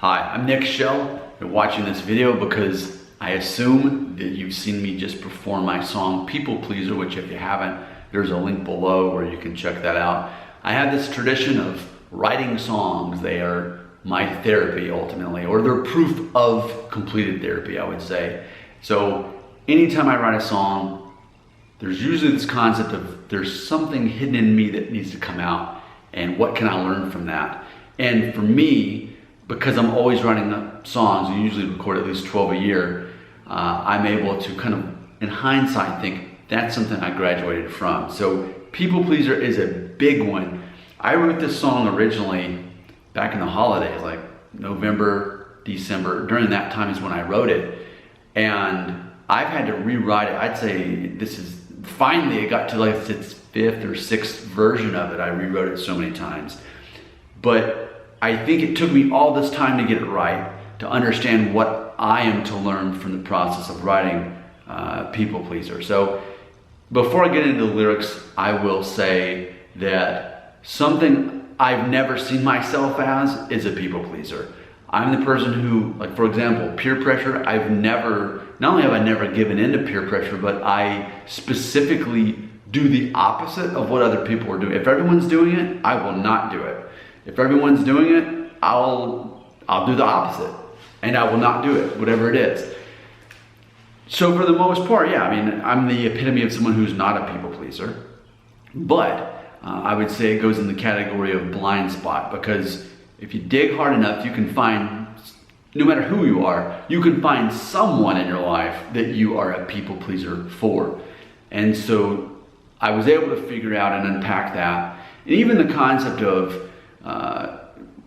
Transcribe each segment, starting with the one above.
Hi, I'm Nick Shell. You're watching this video because I assume that you've seen me just perform my song People Pleaser, which if you haven't, there's a link below where you can check that out. I have this tradition of writing songs. They are my therapy ultimately, or they're proof of completed therapy, I would say. So anytime I write a song, there's usually this concept of there's something hidden in me that needs to come out, and what can I learn from that? And for me, because I'm always writing songs, I usually record at least 12 a year, I'm able to kind of, in hindsight, think that's something I graduated from. So People Pleaser is a big one. I wrote this song originally back in the holidays, like November, December. During that time is when I wrote it. And I've had to rewrite it. I'd say this is, finally it got to like its fifth or sixth version of it. I rewrote it so many times. But I think it took me all this time to get it right, to understand what I am to learn from the process of writing People Pleaser. So before I get into the lyrics, I will say that something I've never seen myself as is a people pleaser. I'm the person who, like for example, peer pressure, not only have I never given in to peer pressure, but I specifically do the opposite of what other people are doing. If everyone's doing it, I will not do it. If everyone's doing it, I'll do the opposite, and I will not do it, whatever it is. So for the most part, yeah, I mean, I'm the epitome of someone who's not a people pleaser, but I would say it goes in the category of blind spot, because if you dig hard enough, you can find, no matter who you are, you can find someone in your life that you are a people pleaser for. And so I was able to figure out and unpack that. And even the concept of,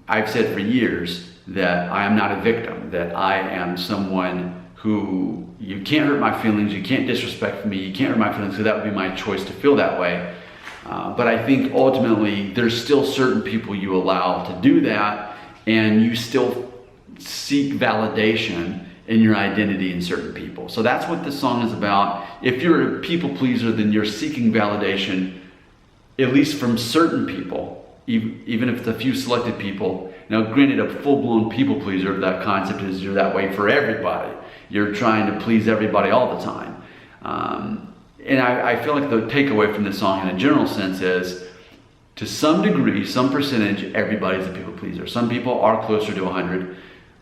I've said for years that I am not a victim, that I am someone who, you can't hurt my feelings, you can't disrespect me, you can't hurt my feelings, so that would be my choice to feel that way. But I think ultimately there's still certain people you allow to do that, and you still seek validation in your identity in certain people. So that's what this song is about. If you're a people pleaser, then you're seeking validation, at least from certain people, even if it's a few selected people. Now granted, a full-blown people pleaser, that concept is you're that way for everybody. You're trying to please everybody all the time. And I feel like the takeaway from this song in a general sense is, to some degree, some percentage, everybody's a people pleaser. Some people are closer to 100.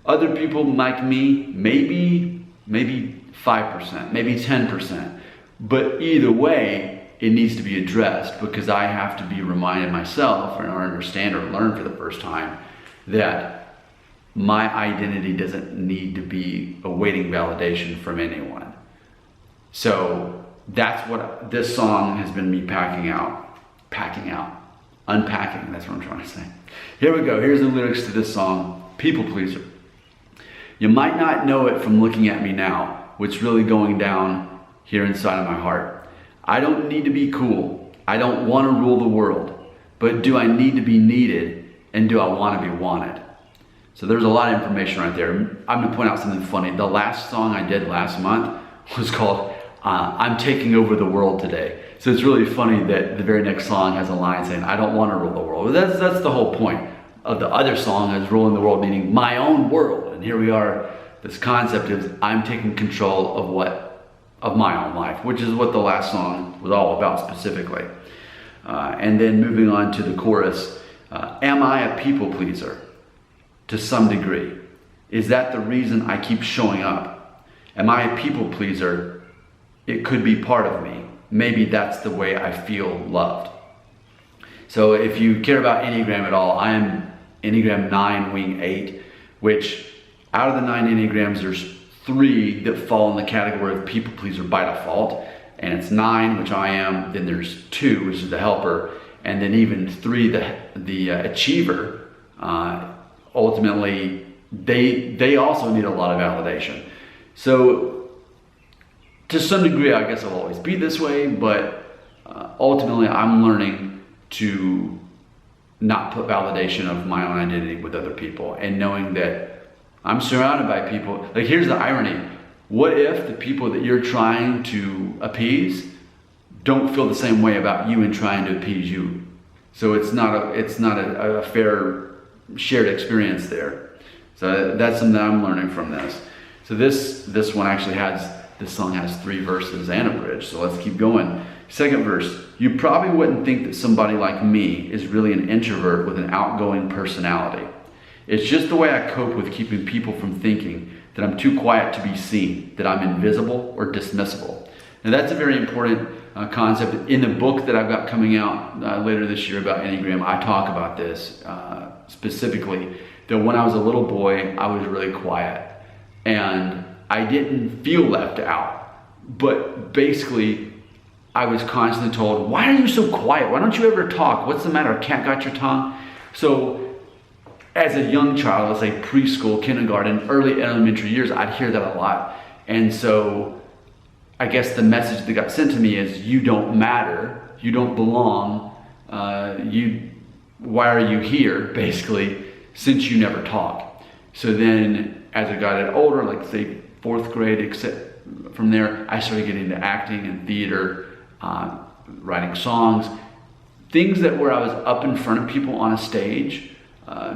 Other people like me, maybe 5%, maybe 10%. But either way, it needs to be addressed, because I have to be reminded myself, or understand or learn for the first time, that my identity doesn't need to be awaiting validation from anyone. So that's what this song has been me unpacking, that's what I'm trying to say. Here we go, here's the lyrics to this song, People Pleaser. You might not know it from looking at me now, what's really going down here inside of my heart. I don't need to be cool. I don't want to rule the world. But do I need to be needed? And do I want to be wanted? So there's a lot of information right there. I'm going to point out something funny. The last song I did last month was called I'm Taking Over the World Today. So it's really funny that the very next song has a line saying, I don't want to rule the world. But that's the whole point of the other song, is ruling the world, meaning my own world. And here we are, this concept is I'm taking control of my own life, which is what the last song was all about specifically. And then moving on to the chorus, am I a people pleaser? To some degree. Is that the reason I keep showing up? Am I a people pleaser? It could be part of me. Maybe that's the way I feel loved. So if you care about Enneagram at all, I am Enneagram 9, Wing 8, which out of the 9 Enneagrams, there's 3 that fall in the category of people pleaser by default, and it's 9, which I am, then there's 2, which is the helper, and then even 3, the achiever. Ultimately, they also need a lot of validation. So to some degree, I guess I'll always be this way, but ultimately I'm learning to not put validation of my own identity with other people, and knowing that I'm surrounded by people. Like, here's the irony. What if the people that you're trying to appease don't feel the same way about you and trying to appease you? So it's not a fair shared experience there. So that's something that I'm learning from this. So this one actually this song has 3 verses and a bridge. So let's keep going. Second verse, you probably wouldn't think that somebody like me is really an introvert with an outgoing personality. It's just the way I cope with keeping people from thinking that I'm too quiet to be seen, that I'm invisible or dismissible. Now that's a very important concept. In the book that I've got coming out later this year about Enneagram, I talk about this specifically, that when I was a little boy, I was really quiet. And I didn't feel left out. But basically, I was constantly told, why are you so quiet? Why don't you ever talk? What's the matter? A cat got your tongue? So as a young child, let's say preschool, kindergarten, early elementary years, I'd hear that a lot. And so I guess the message that got sent to me is, you don't matter, you don't belong, why are you here, basically, since you never talk. So then as I got older, like say 4th grade, except from there, I started getting into acting and theater, writing songs, things that where I was up in front of people on a stage,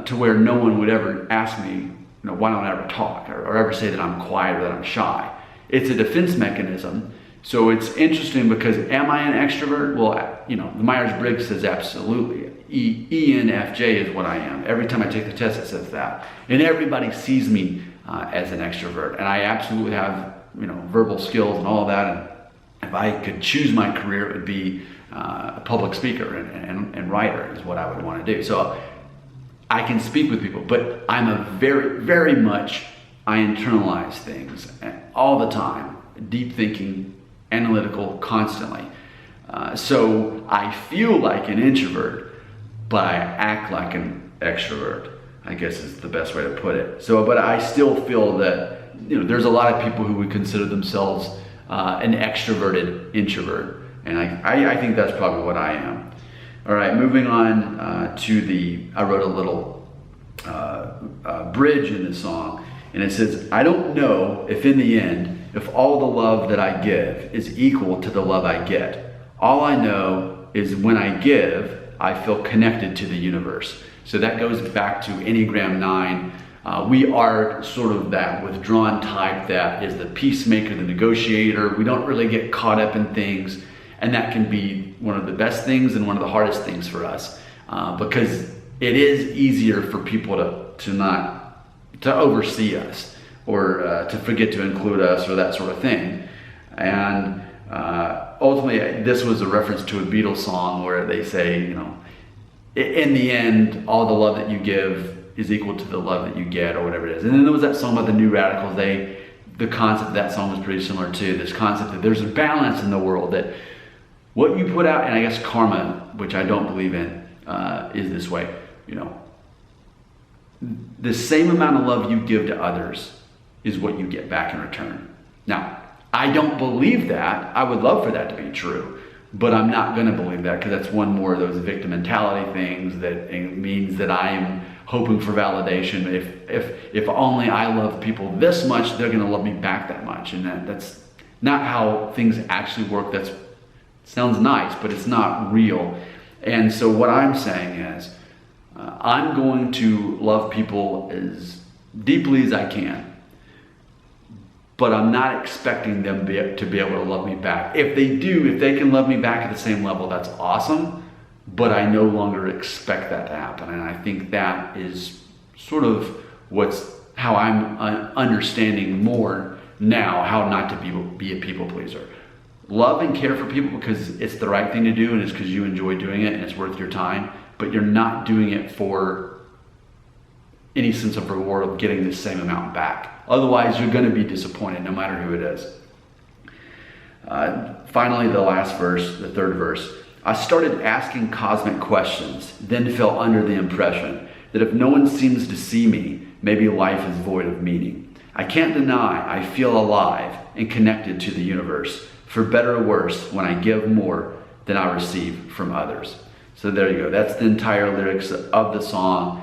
to where no one would ever ask me, why don't I ever talk or ever say that I'm quiet or that I'm shy. It's a defense mechanism. So it's interesting because am I an extrovert? Well, the Myers-Briggs says absolutely. ENFJ is what I am. Every time I take the test, it says that. And everybody sees me as an extrovert. And I absolutely have, verbal skills and all of that. And if I could choose my career, it would be a public speaker and writer is what I would want to do. So I can speak with people, but I'm a very, very much, I internalize things all the time, deep thinking, analytical, constantly. So I feel like an introvert, but I act like an extrovert, I guess is the best way to put it. So, but I still feel that, there's a lot of people who would consider themselves an extroverted introvert. And I think that's probably what I am. All right, moving on I wrote a little bridge in the song, and it says, I don't know if in the end, if all the love that I give is equal to the love I get. All I know is when I give, I feel connected to the universe. So that goes back to Enneagram 9. We are sort of that withdrawn type that is the peacemaker, the negotiator. We don't really get caught up in things. And that can be one of the best things and one of the hardest things for us, because it is easier for people to oversee us or to forget to include us or that sort of thing. And ultimately, this was a reference to a Beatles song where they say, in the end, all the love that you give is equal to the love that you get, or whatever it is. And then there was that song about the New Radicals. The concept of that song was pretty similar to this concept that there's a balance in the world, that what you put out, and I guess karma, which I don't believe in, is this way, the same amount of love you give to others is what you get back in return. Now, I don't believe that. I would love for that to be true, but I'm not going to believe that, because that's one more of those victim mentality things that it means that I am hoping for validation. If only I love people this much, they're going to love me back that much. And that's not how things actually work. That sounds nice, but it's not real. And so what I'm saying is, I'm going to love people as deeply as I can, but I'm not expecting them to be able to love me back. If they do, if they can love me back at the same level, that's awesome, but I no longer expect that to happen. And I think that is sort of how I'm understanding more now how not to be a people pleaser. Love and care for people because it's the right thing to do, and it's because you enjoy doing it and it's worth your time, but you're not doing it for any sense of reward of getting the same amount back. Otherwise, you're going to be disappointed no matter who it is. Finally, the last verse, the third verse. I started asking cosmic questions, then fell under the impression that if no one seems to see me, maybe life is void of meaning. I can't deny I feel alive and connected to the universe, for better or worse, when I give more than I receive from others. So there you go. That's the entire lyrics of the song.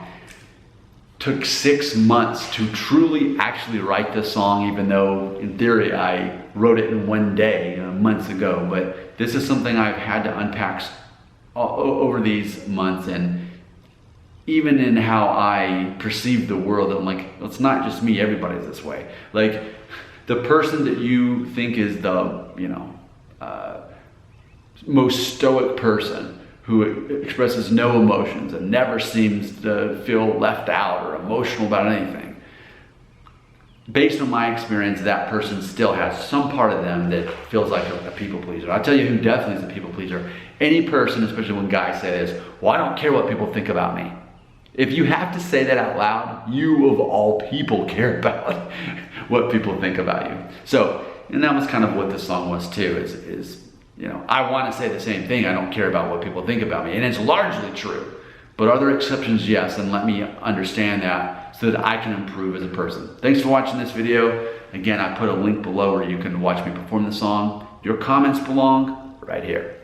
Took 6 months to truly actually write this song, even though in theory I wrote it in one day months ago. But this is something I've had to unpack over these months, and even in how I perceive the world, I'm like, it's not just me, everybody's this way. Like, the person that you think is the, most stoic person who expresses no emotions and never seems to feel left out or emotional about anything, based on my experience, that person still has some part of them that feels like a people pleaser. I'll tell you who definitely is a people pleaser. Any person, especially when guys say this, well, I don't care what people think about me. If you have to say that out loud, you of all people care about what people think about you. So, and that was kind of what this song was too, is I want to say the same thing. I don't care about what people think about me. And it's largely true. But are there exceptions? Yes. And let me understand that so that I can improve as a person. Thanks for watching this video. Again, I put a link below where you can watch me perform the song. Your comments belong right here.